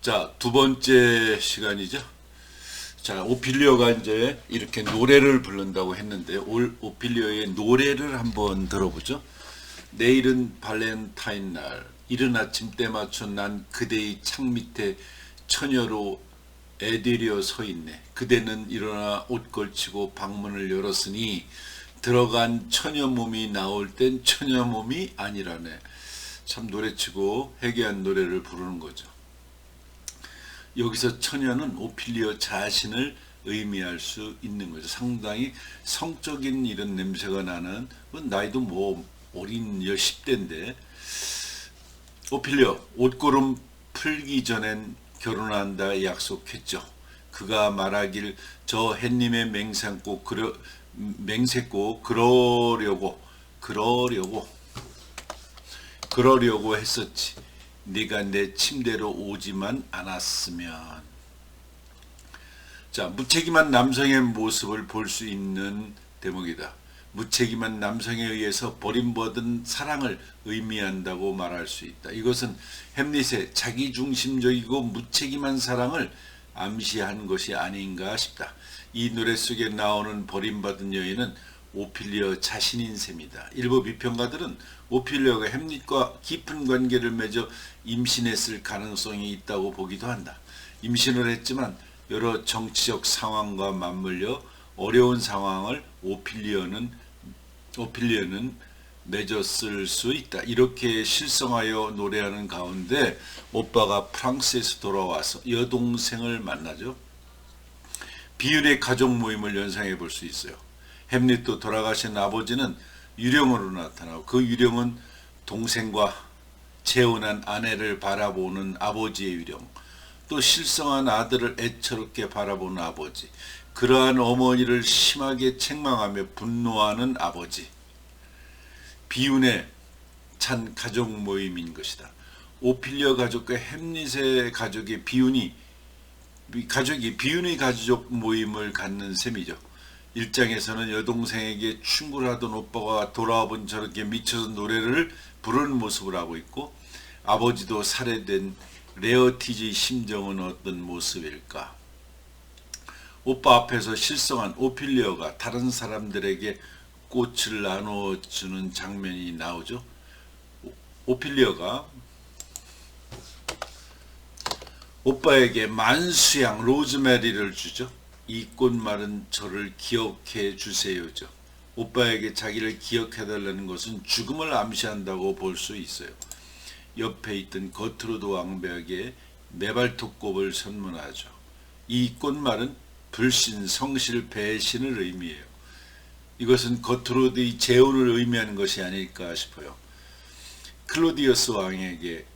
자, 두 번째 시간이죠. 자, 오피리어가 이제 이렇게 노래를 부른다고 했는데 오피리어의 노래를 한번 들어보죠. 내일은 발렌타인 날, 이른 아침 때 맞춰 난 그대의 창 밑에 처녀로 애들여 서 있네. 그대는 일어나 옷 걸치고 방문을 열었으니 들어간 처녀 몸이 나올 땐 처녀 몸이 아니라네. 참 노래치고 해괴한 노래를 부르는 거죠. 여기서 처녀는 오피리어 자신을 의미할 수 있는 거죠. 상당히 성적인 이런 냄새가 나는, 나이도 뭐 어린 10대인데 오피리어 옷고름 풀기 전엔 결혼한다 약속했죠. 그가 말하길 저 햇님의 맹세코 그러려고 했었지. 네가 내 침대로 오지만 않았으면. 자, 무책임한 남성의 모습을 볼 수 있는 대목이다. 무책임한 남성에 의해서 버림받은 사랑을 의미한다고 말할 수 있다. 이것은 햄릿의 자기중심적이고 무책임한 사랑을 암시한 것이 아닌가 싶다. 이 노래 속에 나오는 버림받은 여인은 오피리어 자신인 셈이다. 일부 비평가들은 오피리어가 햄릿과 깊은 관계를 맺어 임신했을 가능성이 있다고 보기도 한다. 임신을 했지만 여러 정치적 상황과 맞물려 어려운 상황을 오피리어는 맺었을 수 있다. 이렇게 실성하여 노래하는 가운데 오빠가 프랑스에서 돌아와서 여동생을 만나죠. 비운의 가족 모임을 연상해 볼 수 있어요. 햄릿도 돌아가신 아버지는 유령으로 나타나고 그 유령은 동생과 재혼한 아내를 바라보는 아버지의 유령, 또 실성한 아들을 애처롭게 바라보는 아버지, 그러한 어머니를 심하게 책망하며 분노하는 아버지, 비운에 찬 가족 모임인 것이다. 오피리어 가족과 햄릿의 가족의 비운의 가족 모임을 갖는 셈이죠. 일장에서는 여동생에게 충고하던 오빠가 돌아와본 저렇게 미쳐서 노래를 부르는 모습을 하고 있고, 아버지도 살해된 레어티즈의 심정은 어떤 모습일까? 오빠 앞에서 실성한 오피리어가 다른 사람들에게 꽃을 나눠주는 장면이 나오죠. 오피리어가 오빠에게 만수양 로즈메리를 주죠. 이 꽃말은 저를 기억해 주세요죠. 오빠에게 자기를 기억해 달라는 것은 죽음을 암시한다고 볼 수 있어요. 옆에 있던 거트루드 왕비에게 메발톱곱을 선물하죠. 이 꽃말은 불신, 성실, 배신을 의미해요. 이것은 거트루드의 재혼을 의미하는 것이 아닐까 싶어요. 클로디어스 왕에게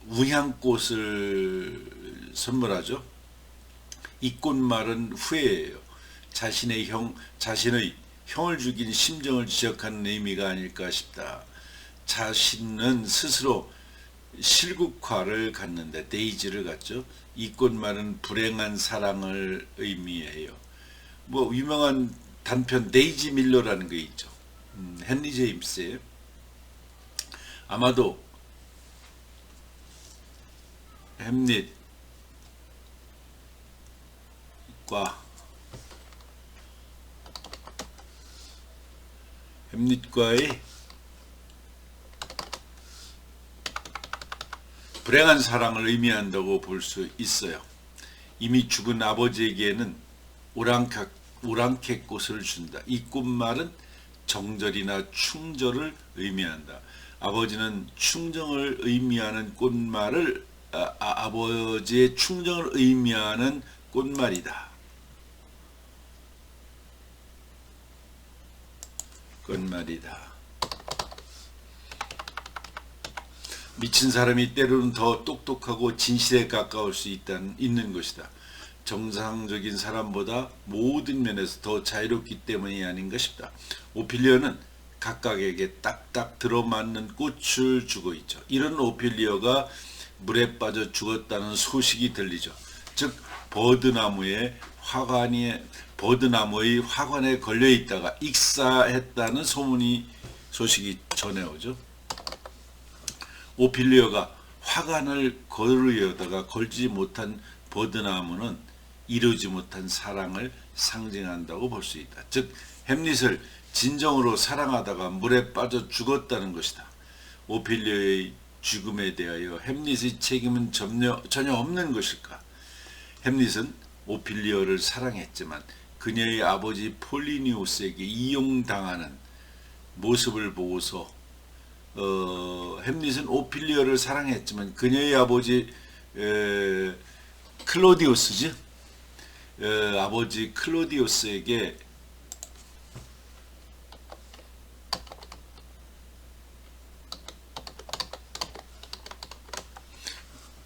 우향꽃을 선물하죠. 이 꽃말은 후회예요. 자신의 형을 죽인 심정을 지적하는 의미가 아닐까 싶다. 자신은 스스로 실국화를 갖는데 데이지를 갖죠. 이 꽃말은 불행한 사랑을 의미해요. 뭐 유명한 단편 데이지 밀러라는 게 있죠. 헨리 제임스의. 아마도 햄릿과의 불행한 사랑을 의미한다고 볼 수 있어요. 이미 죽은 아버지에게는 오랑캐꽃을 준다. 이 꽃말은 정절이나 충절을 의미한다. 아버지는 충정을 의미하는 꽃말을 아버지의 충정을 의미하는 꽃말이다. 미친 사람이 때로는 더 똑똑하고 진실에 가까울 수 있는 것이다. 정상적인 사람보다 모든 면에서 더 자유롭기 때문이 아닌가 싶다. 오피리어는 각각에게 딱딱 들어맞는 꽃을 주고 있죠. 이런 오피리어가 물에 빠져 죽었다는 소식이 들리죠. 즉 버드나무의 화관에 걸려 있다가 익사했다는 소식이 전해오죠. 오피리어가 화관을 거르려다가 걸지 못한 버드나무는 이루지 못한 사랑을 상징한다고 볼 수 있다. 즉 햄릿을 진정으로 사랑하다가 물에 빠져 죽었다는 것이다. 오피리아의 죽음에 대하여 햄릿의 책임은 전혀 없는 것일까? 햄릿은 오피리아를 사랑했지만 그녀의 아버지 폴리니오스에게 이용당하는 모습을 보고서 햄릿은 오피리아를 사랑했지만 그녀의 아버지 클로디우스지 아버지 클로디우스에게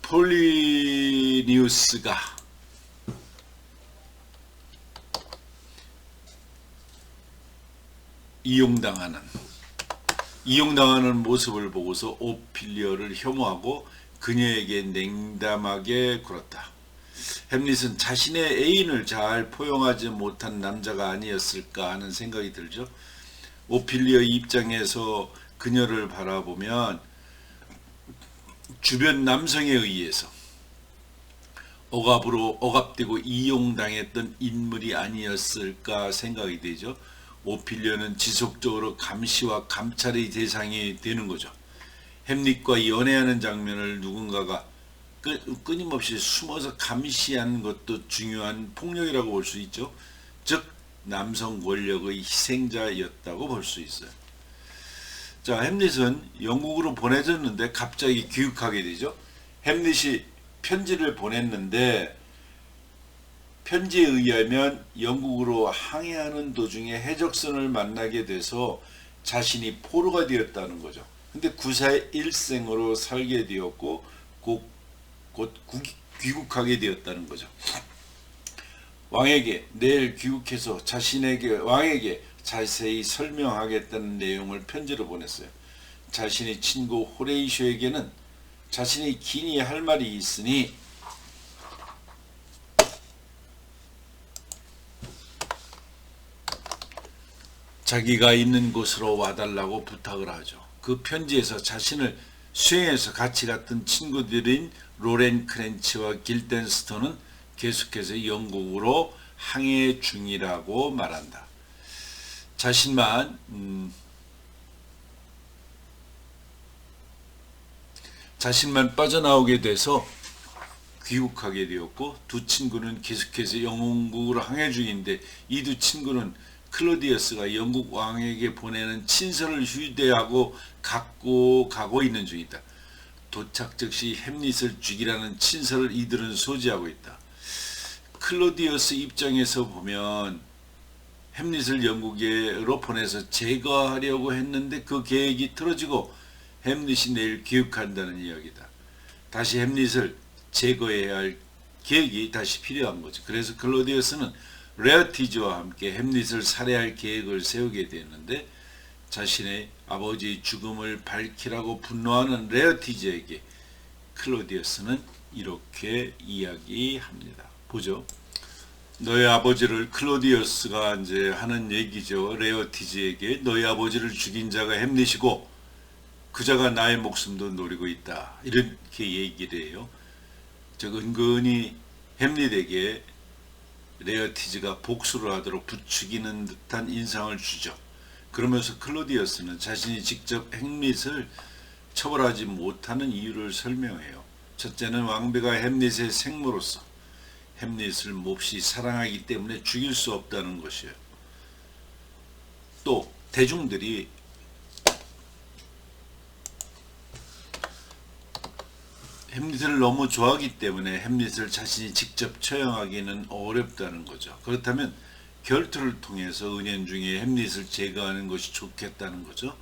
폴리니우스가 이용당하는 모습을 보고서 오피리아를 혐오하고 그녀에게 냉담하게 굴었다. 햄릿은 자신의 애인을 잘 포용하지 못한 남자가 아니었을까 하는 생각이 들죠. 오피리아의 입장에서 그녀를 바라보면 주변 남성에 의해서 억압되고 이용당했던 인물이 아니었을까 생각이 되죠. 오피리아는 지속적으로 감시와 감찰의 대상이 되는 거죠. 햄릿과 연애하는 장면을 누군가가 끊임없이 숨어서 감시한 것도 중요한 폭력이라고 볼 수 있죠. 즉 남성 권력의 희생자였다고 볼 수 있어요. 자, 햄릿은 영국으로 보내졌는데 갑자기 귀국하게 되죠. 햄릿이 편지를 보냈는데 편지에 의하면 영국으로 항해하는 도중에 해적선을 만나게 돼서 자신이 포로가 되었다는 거죠. 근데 구사의 일생으로 살게 되었고 곧 귀국하게 되었다는 거죠. 왕에게 내일 귀국해서 왕에게 자세히 설명하겠다는 내용을 편지로 보냈어요. 자신의 친구 호레이쇼에게는 자신이 긴히 할 말이 있으니 자기가 있는 곳으로 와달라고 부탁을 하죠. 그 편지에서 자신을 수행해서 같이 갔던 친구들인 로렌 크렌치와 길덴스턴은 계속해서 영국으로 항해 중이라고 말한다. 자신만 빠져나오게 돼서 귀국하게 되었고 두 친구는 계속해서 영국으로 항해 중인데 이 두 친구는 클로디어스가 영국 왕에게 보내는 친서를 휴대하고 갖고 가고 있는 중이다. 도착 즉시 햄릿을 죽이라는 친서를 이들은 소지하고 있다. 클로디어스 입장에서 보면 햄릿을 영국으로 보내서 제거하려고 했는데 그 계획이 틀어지고 햄릿이 내일 귀국한다는 이야기다. 다시 햄릿을 제거해야 할 계획이 다시 필요한 거죠. 그래서 클로디어스는 레어티즈와 함께 햄릿을 살해할 계획을 세우게 되었는데 자신의 아버지의 죽음을 밝히라고 분노하는 레어티즈에게 클로디어스는 이렇게 이야기합니다. 보죠. 너의 아버지를 클로디어스가 이제 하는 얘기죠. 레어티즈에게 너의 아버지를 죽인 자가 햄릿이고 그 자가 나의 목숨도 노리고 있다. 이렇게 얘기를 해요. 즉 은근히 햄릿에게 레어티즈가 복수를 하도록 부추기는 듯한 인상을 주죠. 그러면서 클로디어스는 자신이 직접 햄릿을 처벌하지 못하는 이유를 설명해요. 첫째는 왕비가 햄릿의 생모로서 햄릿을 몹시 사랑하기 때문에 죽일 수 없다는 것이에요. 또 대중들이 햄릿을 너무 좋아하기 때문에 햄릿을 자신이 직접 처형하기는 어렵다는 거죠. 그렇다면 결투를 통해서 은연중에 햄릿을 제거하는 것이 좋겠다는 거죠.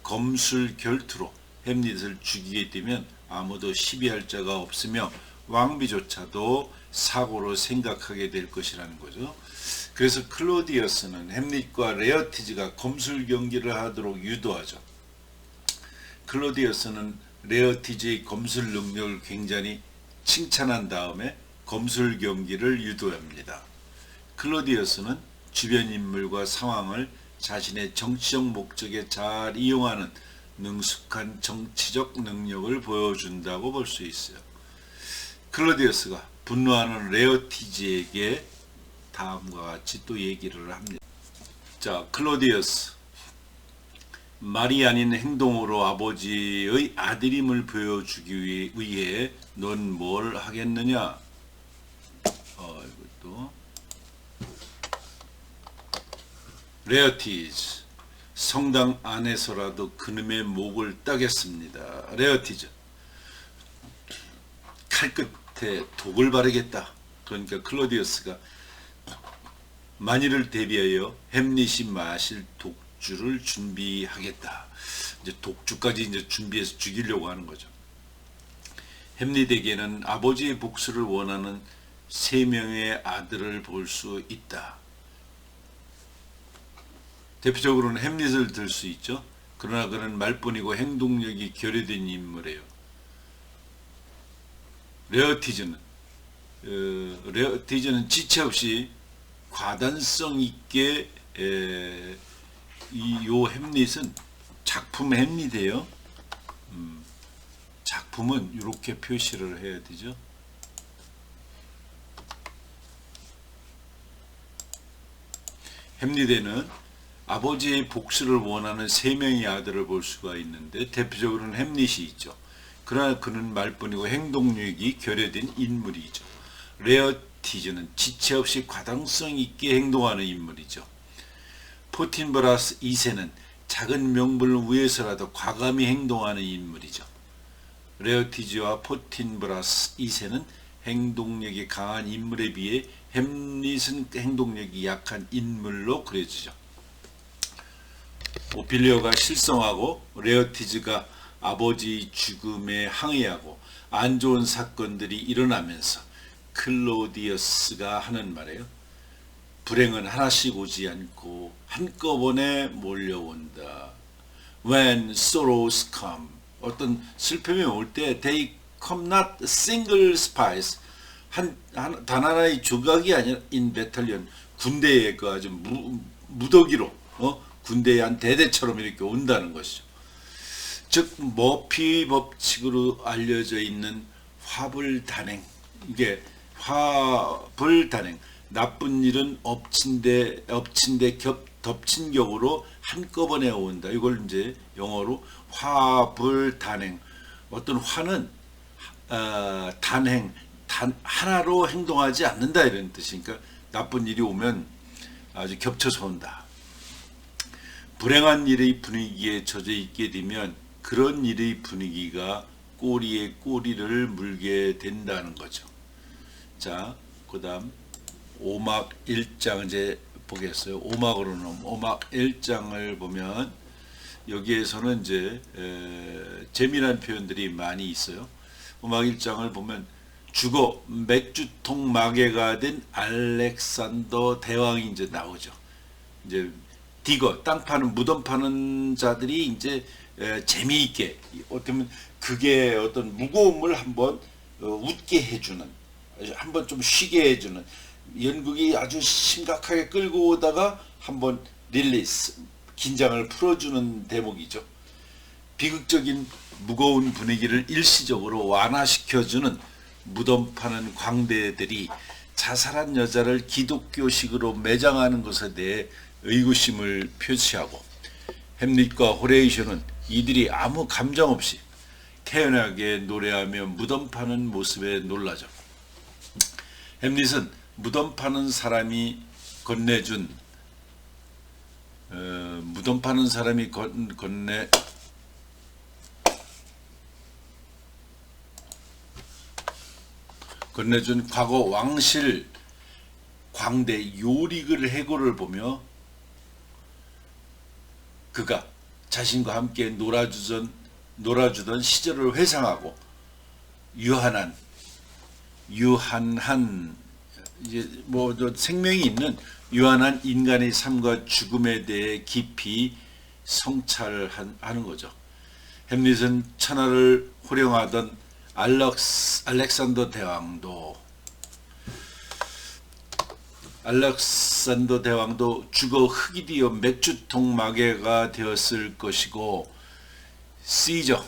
검술 결투로 햄릿을 죽이게 되면 아무도 시비할 자가 없으며 왕비조차도 사고로 생각하게 될 것이라는 거죠. 그래서 클로디어스는 햄릿과 레어티즈가 검술 경기를 하도록 유도하죠. 클로디어스는 레어티즈의 검술 능력을 굉장히 칭찬한 다음에 검술 경기를 유도합니다. 클로디어스는 주변 인물과 상황을 자신의 정치적 목적에 잘 이용하는 능숙한 정치적 능력을 보여준다고 볼 수 있어요. 클로디우스가 분노하는 레오티즈에게 다음과 같이 또 얘기를 합니다. 자, 클로디우스, 말이 아닌 행동으로 아버지의 아들임을 보여주기 위해 넌 뭘 하겠느냐? 이것도 레어티즈, 성당 안에서라도 그놈의 목을 따겠습니다. 레어티즈, 칼끝에 독을 바르겠다. 그러니까 클로디우스가 만일을 대비하여 햄릿이 마실 독주를 준비하겠다. 이제 독주까지 이제 준비해서 죽이려고 하는 거죠. 햄릿에게는 아버지의 복수를 원하는 3명의 아들을 볼 수 있다. 대표적으로는 햄릿을 들 수 있죠. 그러나 그는 말뿐이고 행동력이 결여된 인물이에요. 레어티즈는 지체 없이 과단성 있게 요 햄릿은 작품 햄릿이에요. 작품은 이렇게 표시를 해야 되죠. 햄릿에는 아버지의 복수를 원하는 3명의 아들을 볼 수가 있는데 대표적으로는 햄릿이 있죠. 그러나 그는 말뿐이고 행동력이 결여된 인물이죠. 레어티즈는 지체 없이 과당성 있게 행동하는 인물이죠. 포틴브라스 2세는 작은 명분을 위해서라도 과감히 행동하는 인물이죠. 레어티즈와 포틴브라스 2세는 행동력이 강한 인물에 비해 햄릿은 행동력이 약한 인물로 그려지죠. 오피리어가 실성하고 레어티즈가 아버지의 죽음에 항의하고 안 좋은 사건들이 일어나면서 클로디우스가 하는 말이에요. 불행은 하나씩 오지 않고 한꺼번에 몰려온다. When sorrows come, 어떤 슬픔이 올 때 they come not single spice, 단 하나의 조각이 아니라 in battalion, 군대의 그 아주 무더기로 군대의 한 대대처럼 이렇게 온다는 것이죠. 즉 머피 법칙으로 알려져 있는 화불단행, 이게 화불단행, 나쁜 일은 엎친 데 덮친 격으로 한꺼번에 온다. 이걸 이제 영어로 화불단행. 어떤 화는 단행, 하나로 행동하지 않는다 이런 뜻이니까 나쁜 일이 오면 아주 겹쳐서 온다. 불행한 일의 분위기에 젖어 있게 되면 그런 일의 분위기가 꼬리에 꼬리를 물게 된다는 거죠. 자, 그 다음 5막 1장 이제 보겠어요. 5막으로는 5막 1장을 보면 여기에서는 이제 재미난 표현들이 많이 있어요. 5막 1장을 보면 죽어 맥주통 마개가 된 알렉산더 대왕이 이제 나오죠. 이제 디거, 땅 파는, 무덤 파는 자들이 이제 재미있게, 어쩌면 그게 어떤 무거움을 한번 웃게 해주는, 한번 좀 쉬게 해주는, 연극이 아주 심각하게 끌고 오다가 한번 릴리스, 긴장을 풀어주는 대목이죠. 비극적인 무거운 분위기를 일시적으로 완화시켜주는 무덤 파는 광대들이 자살한 여자를 기독교식으로 매장하는 것에 대해 의구심을 표시하고, 햄릿과 호레이쇼는 이들이 아무 감정 없이 태연하게 노래하며 무덤 파는 모습에 놀라죠. 햄릿은 무덤 파는 사람이 건네준 과거 왕실 광대 요릭을 해고를 보며 그가 자신과 함께 놀아주던 시절을 회상하고 유한한 이제 뭐 생명이 있는 유한한 인간의 삶과 죽음에 대해 깊이 성찰하는 거죠. 햄릿은 천하를 호령하던 알렉산더 대왕도 죽어 흙이 되어 맥주통 마개가 되었을 것이고, 시저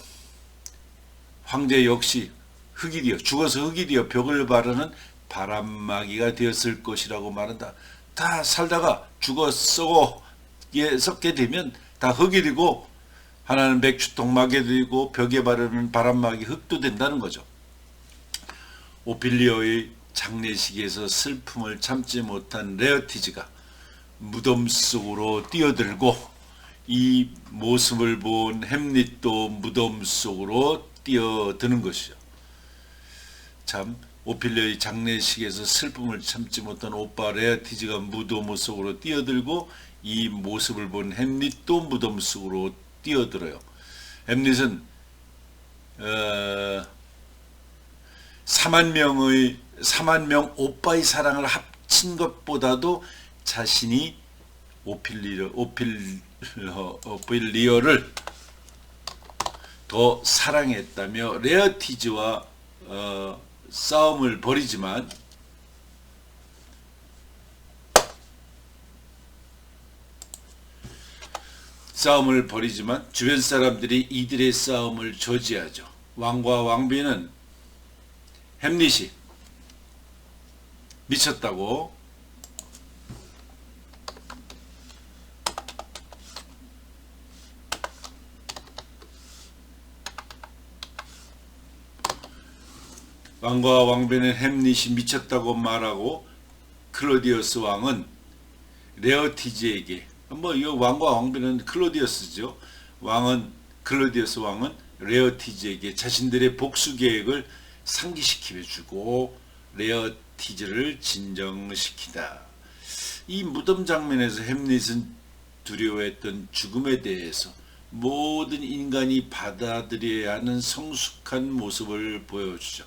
황제 역시 흙이 되어 죽어서 흙이 되어 벽을 바르는 바람막이가 되었을 것이라고 말한다. 다 살다가 죽어 썩게 되면 다 흙이 되고 하나는 맥주통막이 되고 벽에 바르는 바람막이 흙도 된다는 거죠. 오피리어의 장례식에서 슬픔을 참지 못한 레어티즈가 무덤 속으로 뛰어들고 이 모습을 본 햄릿도 무덤 속으로 뛰어드는 것이죠. 참 오피리어의 장례식에서 슬픔을 참지 못한 오빠 레어티즈가 무덤 속으로 뛰어들고 이 모습을 본 햄릿도 무덤 속으로 뛰어들어요. 햄릿은 4만 명 오빠의 사랑을 합친 것보다도 자신이 오피리어를 더 사랑했다며 레어티즈와 싸움을 벌이지만 주변 사람들이 이들의 싸움을 저지하죠. 왕과 왕비는 햄릿이 미쳤다고 왕과 왕비는 햄릿이 미쳤다고 말하고 클로디어스 왕은 레어티즈에게 이 왕과 왕비는 클로디어스죠. 클로디어스 왕은 레어티즈에게 자신들의 복수 계획을 상기시켜 주고 레어티즈를 진정시키다. 이 무덤 장면에서 햄릿은 두려워했던 죽음에 대해서 모든 인간이 받아들여야 하는 성숙한 모습을 보여주죠.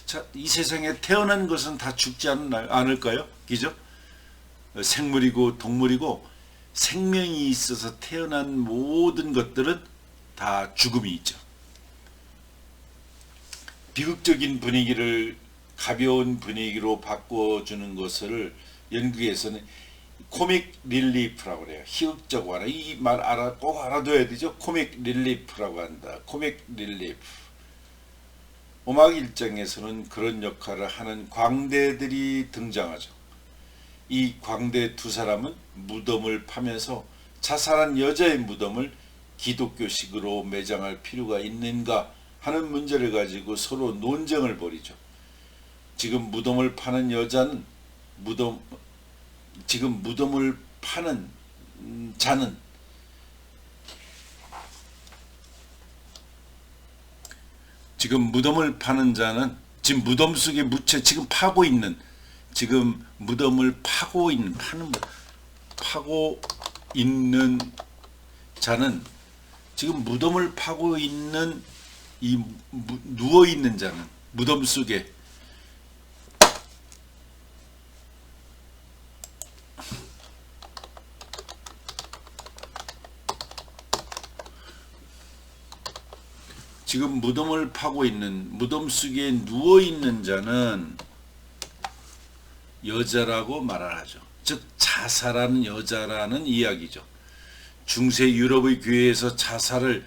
자, 이 세상에 태어난 것은 다 죽지 않을까요? 그죠? 생물이고 동물이고 생명이 있어서 태어난 모든 것들은 다 죽음이 있죠. 비극적인 분위기를 가벼운 분위기로 바꿔주는 것을 영국에서는 코믹 릴리프라고 그래요. 희극적 완화. 이 말 꼭 알아둬야 되죠. 코믹 릴리프라고 한다. 코믹 릴리프. 음악 일장에서는 그런 역할을 하는 광대들이 등장하죠. 이 광대 두 사람은 무덤을 파면서 자살한 여자의 무덤을 기독교식으로 매장할 필요가 있는가 하는 문제를 가지고 서로 논쟁을 벌이죠. 지금 무덤을 파는 자는 지금 무덤 속에 묻혀 무덤을 파고 있는 자는 지금 무덤을 파고 있는 누워 있는 자는 무덤 속에 지금 무덤을 파고 있는 무덤 속에 누워 있는 자는 여자라고 말을 하죠. 즉 자살하는 여자라는 이야기죠. 중세 유럽의 교회에서 자살을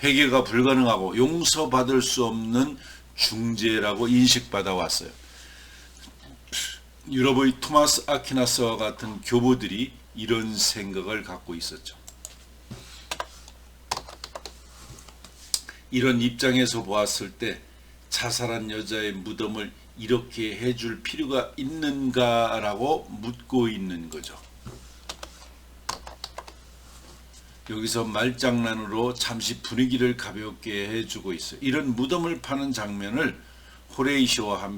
회개가 불가능하고 용서받을 수 없는 중죄라고 인식받아 왔어요. 유럽의 토마스 아퀴나스와 같은 교부들이 이런 생각을 갖고 있었죠. 이런 입장에서 보았을 때 자살한 여자의 무덤을 이렇게 해줄 필요가 있는가라고 묻고 있는 거죠. 여기서 말장난으로 잠시 분위기를 가볍게 해주고 있어요. 이런 무덤을 파는 장면을 호레이쇼와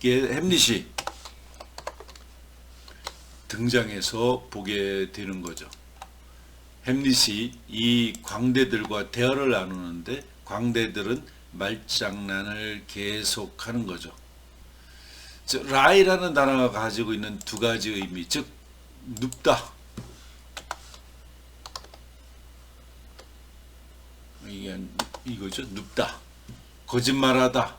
햄릿이 등장해서 보게 되는 거죠. 햄릿이 이 광대들과 대화를 나누는데 광대들은 말장난을 계속하는 거죠. 즉 라이라는 단어가 가지고 있는 두 가지 의미, 즉 눕다, 이거죠. 눕다, 거짓말하다,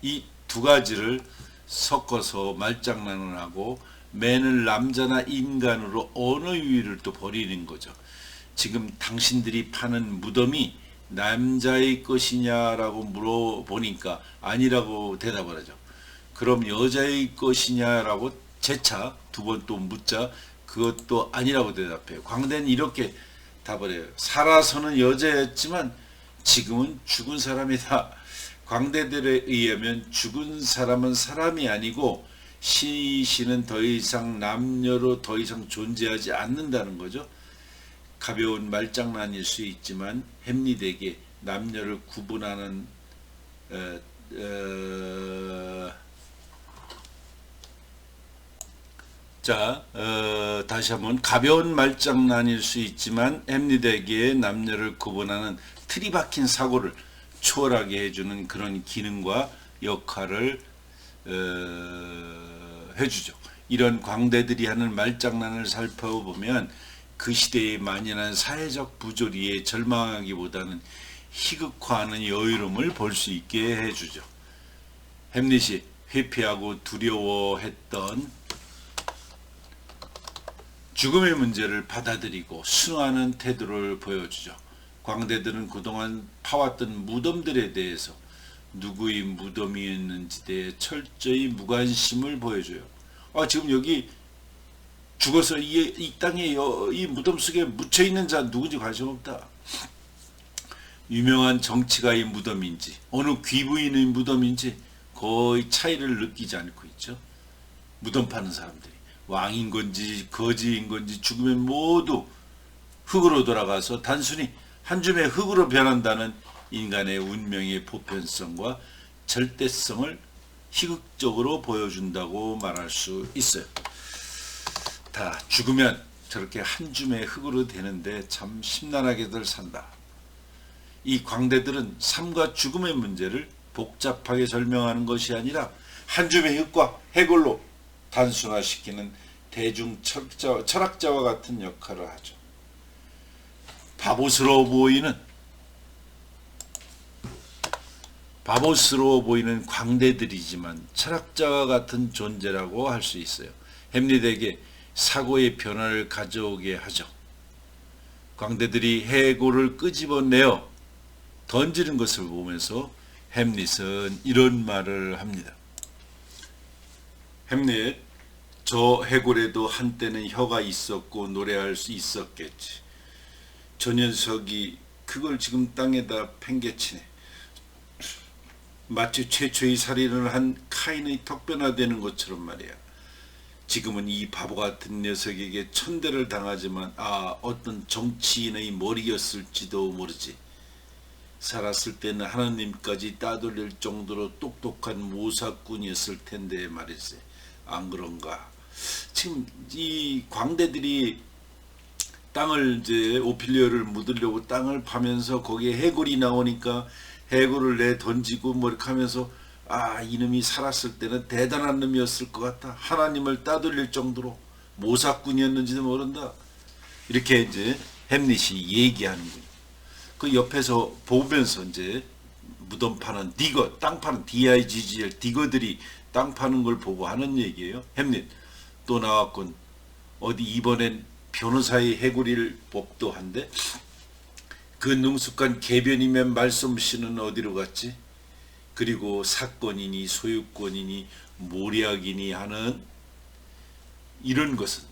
이 두 가지를 섞어서 말장난을 하고 맨을 남자나 인간으로 언어 유희를 또 벌이는 거죠. 지금 당신들이 파는 무덤이 남자의 것이냐라고 물어보니까 아니라고 대답을 하죠. 그럼 여자의 것이냐라고 재차 두 번 또 묻자 그것도 아니라고 대답해요. 광대는 이렇게 답을 해요. 살아서는 여자였지만 지금은 죽은 사람이다. 광대들에 의하면 죽은 사람은 사람이 아니고 시신은 더 이상 남녀로 더 이상 존재하지 않는다는 거죠. 가벼운 말장난일 수 있지만 햄릿에게 남녀를 구분하는 다시 한번 가벼운 말장난일 수 있지만 햄릿에게 남녀를 구분하는 틀이 박힌 사고를 초월하게 해주는 그런 기능과 역할을 해주죠. 이런 광대들이 하는 말장난을 살펴보면 그 시대에 만연한 사회적 부조리에 절망하기보다는 희극화하는 여유로움을 볼 수 있게 해주죠. 햄릿이 회피하고 두려워했던 죽음의 문제를 받아들이고 순응하는 태도를 보여주죠. 광대들은 그동안 파왔던 무덤들에 대해서 누구의 무덤이었는지에 대해 철저히 무관심을 보여줘요. 지금 여기 죽어서 이 땅에 이 무덤 속에 묻혀있는 자 누군지 관심 없다. 유명한 정치가의 무덤인지 어느 귀부인의 무덤인지 거의 차이를 느끼지 않고 있죠. 무덤 파는 사람들이 왕인 건지 거지인 건지 죽으면 모두 흙으로 돌아가서 단순히 한 줌의 흙으로 변한다는 인간의 운명의 보편성과 절대성을 희극적으로 보여준다고 말할 수 있어요. 다 죽으면 저렇게 한 줌의 흙으로 되는데 참 심란하게들 산다. 이 광대들은 삶과 죽음의 문제를 복잡하게 설명하는 것이 아니라 한 줌의 흙과 해골로 단순화시키는 대중 철학자와 같은 역할을 하죠. 바보스러워 보이는 광대들이지만 철학자와 같은 존재라고 할 수 있어요. 햄릿에게 사고의 변화를 가져오게 하죠. 광대들이 해골을 끄집어내어 던지는 것을 보면서 햄릿은 이런 말을 합니다. 햄릿, 저 해골에도 한때는 혀가 있었고 노래할 수 있었겠지. 저 녀석이 그걸 지금 땅에다 팽개치네. 마치 최초의 살인을 한 카인의 턱변화되는 것처럼 말이야. 지금은 이 바보 같은 녀석에게 천대를 당하지만 어떤 정치인의 머리였을지도 모르지. 살았을 때는 하나님까지 따돌릴 정도로 똑똑한 모사꾼이었을 텐데 말이지. 안 그런가? 지금 이 광대들이 땅을 이제 오피리어를 묻으려고 땅을 파면서 거기에 해골이 나오니까 해골을 내 던지고 뭐 이렇게 하면서 이놈이 살았을 때는 대단한 놈이었을 것 같다. 하나님을 따돌릴 정도로 모사꾼이었는지도 모른다. 이렇게 이제 햄릿이 얘기하는군요. 그 옆에서 보면서 이제 무덤 파는 디거, 땅 파는 DIGGL 디거들이 땅 파는 걸 보고 하는 얘기예요. 햄릿 또 나왔군. 어디 이번엔 변호사의 해골일 법도 한데 그 능숙한 개변이면 말솜씨는 어디로 갔지? 그리고 사건이니 소유권이니 모략이니 하는 이런 것은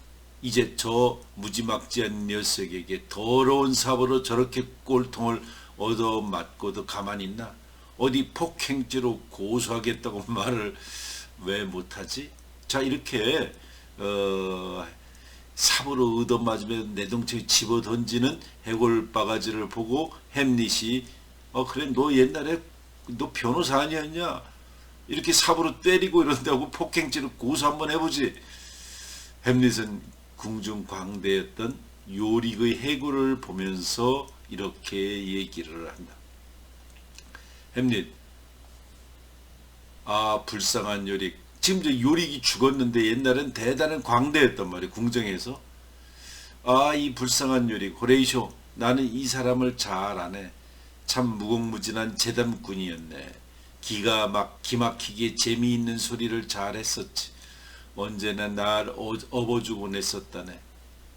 이제 저 무지막지한 녀석에게 더러운 사고로 저렇게 꼴통을 얻어맞고도 가만히 있나? 어디 폭행죄로 고소하겠다고 말을 왜 못하지? 자, 이렇게 삽으로 얻어맞으면 내동체에 집어던지는 해골 바가지를 보고 햄릿이 그래 너 옛날에 너 변호사 아니었냐? 이렇게 삽으로 때리고 이런다고 폭행죄로 고소 한번 해보지. 햄릿은 궁중광대였던 요릭의 해골을 보면서 이렇게 얘기를 한다. 햄릿, 불쌍한 요릭. 지금 이제 요릭이 죽었는데 옛날엔 대단한 광대였단 말이에요. 궁정에서. 이 불쌍한 요릭. 호레이쇼, 나는 이 사람을 잘 아네. 참 무궁무진한 재담꾼이었네. 기가 기막히게 재미있는 소리를 잘 했었지. 언제나 날 업어주곤 했었다네.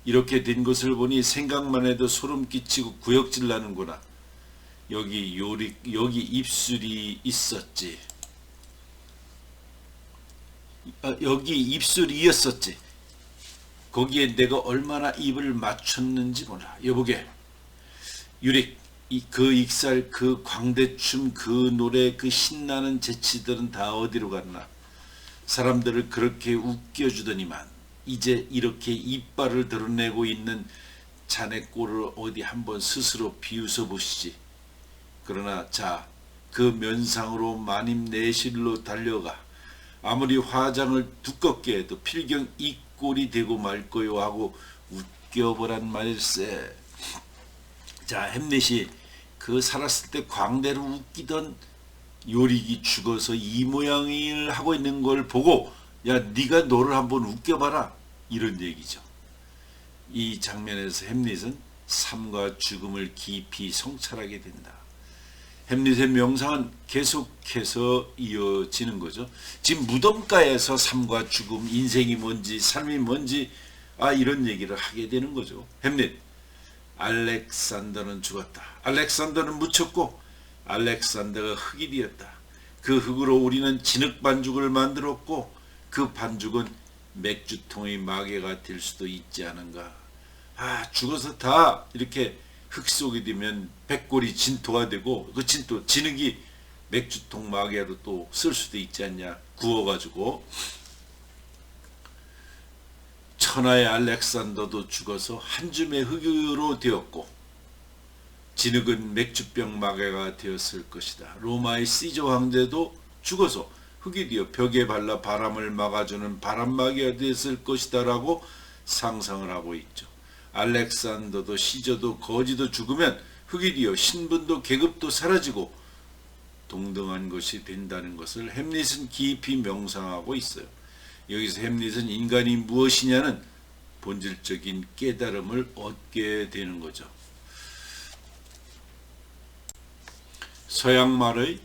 이렇게 된 것을 보니 생각만 해도 소름 끼치고 구역질 나는구나. 여기 입술이 있었지. 여기 입술이었었지. 거기에 내가 얼마나 입을 맞췄는지 몰라. 여보게, 유릭, 그 익살, 그 광대춤, 그 노래, 그 신나는 재치들은 다 어디로 갔나? 사람들을 그렇게 웃겨주더니만 이제 이렇게 이빨을 드러내고 있는 자네 꼴을 어디 한번 스스로 비웃어 보시지. 그러나 자, 그 면상으로 마님내실로 달려가. 아무리 화장을 두껍게 해도 필경 이 꼴이 되고 말 거요 하고 웃겨보란 말일세. 자, 햄릿이 그 살았을 때 광대로 웃기던 요릭이 죽어서 이 모양을 하고 있는 걸 보고, 야, 네가 너를 한번 웃겨봐라, 이런 얘기죠. 이 장면에서 햄릿은 삶과 죽음을 깊이 성찰하게 된다. 햄릿의 명상은 계속해서 이어지는 거죠. 지금 무덤가에서 삶과 죽음, 인생이 뭔지, 삶이 뭔지, 이런 얘기를 하게 되는 거죠. 햄릿, 알렉산더는 죽었다. 알렉산더는 묻혔고 알렉산더가 흙이 되었다. 그 흙으로 우리는 진흙 반죽을 만들었고 그 반죽은 맥주통의 마개가 될 수도 있지 않은가. 죽어서 다 이렇게 흙 속이 되면 백골이 진토가 되고 그 진토, 진흙이 맥주통 마개로 또 쓸 수도 있지 않냐. 구워가지고. 천하의 알렉산더도 죽어서 한 줌의 흙으로 되었고 진흙은 맥주병 마개가 되었을 것이다. 로마의 시저 황제도 죽어서 흙이 되어 벽에 발라 바람을 막아주는 바람막이가 되었을 것이다 라고 상상을 하고 있죠. 알렉산더도 시저도 거지도 죽으면 흙이 되어 신분도 계급도 사라지고 동등한 것이 된다는 것을 햄릿은 깊이 명상하고 있어요. 여기서 햄릿은 인간이 무엇이냐는 본질적인 깨달음을 얻게 되는 거죠. 서양말의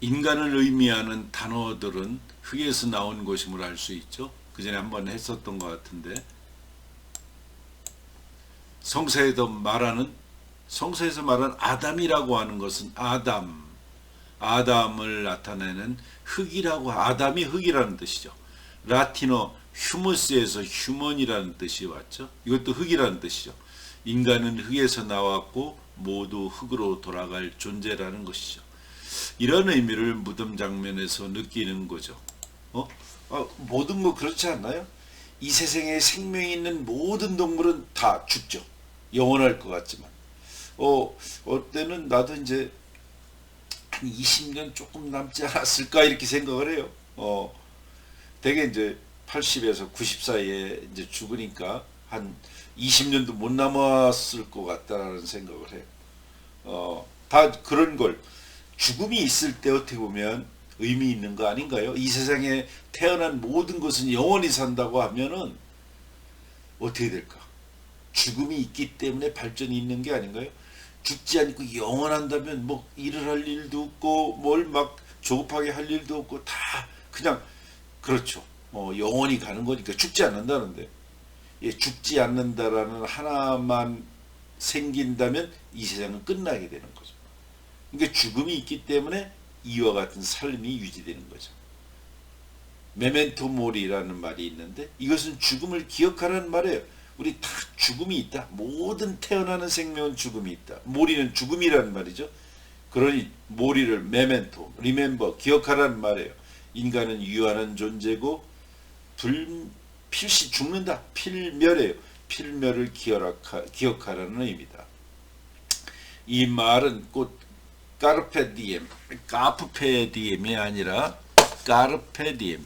인간을 의미하는 단어들은 흙에서 나온 것임을 알 수 있죠. 그 전에 한번 했었던 것 같은데, 성서에서 말하는 아담이라고 하는 것은 아담을 나타내는 흙이라고, 아담이 흙이라는 뜻이죠. 라틴어 휴무스에서 휴먼이라는 뜻이 왔죠. 이것도 흙이라는 뜻이죠. 인간은 흙에서 나왔고 모두 흙으로 돌아갈 존재라는 것이죠. 이런 의미를 무덤 장면에서 느끼는 거죠. 모든 거 그렇지 않나요? 이 세상에 생명이 있는 모든 동물은 다 죽죠. 영원할 것 같지만. 어때는 나도 이제 한 20년 조금 남지 않았을까 이렇게 생각을 해요. 되게 이제 80에서 90 사이에 이제 죽으니까 한 20년도 못 남았을 것 같다라는 생각을 해요. 다 그런 걸, 죽음이 있을 때 어떻게 보면 의미 있는 거 아닌가요? 이 세상에 태어난 모든 것은 영원히 산다고 하면은 어떻게 될까? 죽음이 있기 때문에 발전이 있는 게 아닌가요? 죽지 않고 영원한다면 뭐 일을 할 일도 없고 뭘 막 조급하게 할 일도 없고 다 그냥 그렇죠. 영원히 가는 거니까 죽지 않는다는데, 죽지 않는다라는 하나만 생긴다면 이 세상은 끝나게 되는 거죠. 그러니까 죽음이 있기 때문에 이와 같은 삶이 유지되는 거죠. 메멘토 모리라는 말이 있는데 이것은 죽음을 기억하라는 말이에요. 우리 다 죽음이 있다. 모든 태어나는 생명은 죽음이 있다. 모리는 죽음이라는 말이죠. 그러니 모리를 메멘토, 리멤버, 기억하라는 말이에요. 인간은 유한한 존재고 필시 죽는다. 필멸이에요. 필멸을 기억하라는 의미다. 이 말은 곧 까르페디엠, 까프페디엠이 아니라 까르페디엠,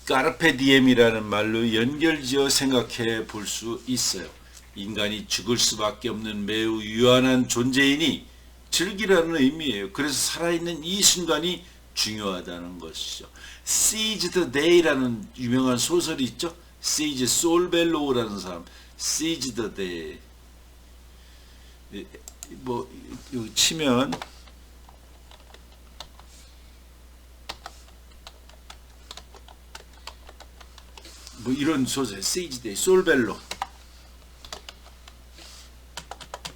까르페디엠이라는 말로 연결지어 생각해 볼 수 있어요. 인간이 죽을 수밖에 없는 매우 유한한 존재이니 즐기라는 의미예요. 그래서 살아있는 이 순간이 중요하다는 것이죠. Seize the Day라는 유명한 소설이 있죠. Seize 솔벨로우라는 사람, Seize the Day. 뭐 여기 치면 이런 소재 세이지데이 솔벨로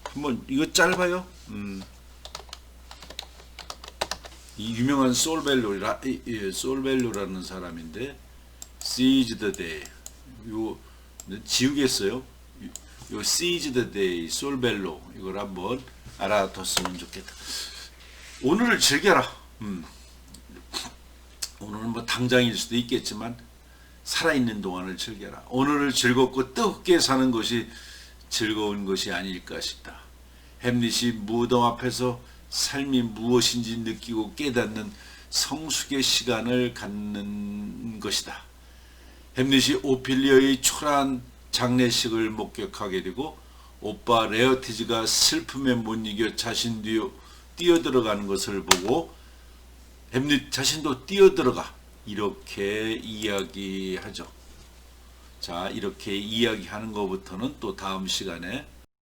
한번 이거 짧아요. 이 유명한 솔벨로라는 사람인데 Seize the Day 요 지우겠어요. 요 Seize the Day 솔벨로 이걸 한번 알아뒀으면 좋겠다. 오늘을 즐겨라. 오늘은 뭐 당장일 수도 있겠지만 살아있는 동안을 즐겨라. 오늘을 즐겁고 뜨겁게 사는 것이 즐거운 것이 아닐까 싶다. 햄릿이 무덤 앞에서 삶이 무엇인지 느끼고 깨닫는 성숙의 시간을 갖는 것이다. 햄릿이 오피리아의 초라한 장례식을 목격하게 되고 오빠 레어티즈가 슬픔에 못 이겨 자신 뒤로 뛰어들어가는 것을 보고 햄릿 자신도 뛰어들어가 이렇게 이야기하죠. 자, 이렇게 이야기하는 것부터는 또 다음 시간에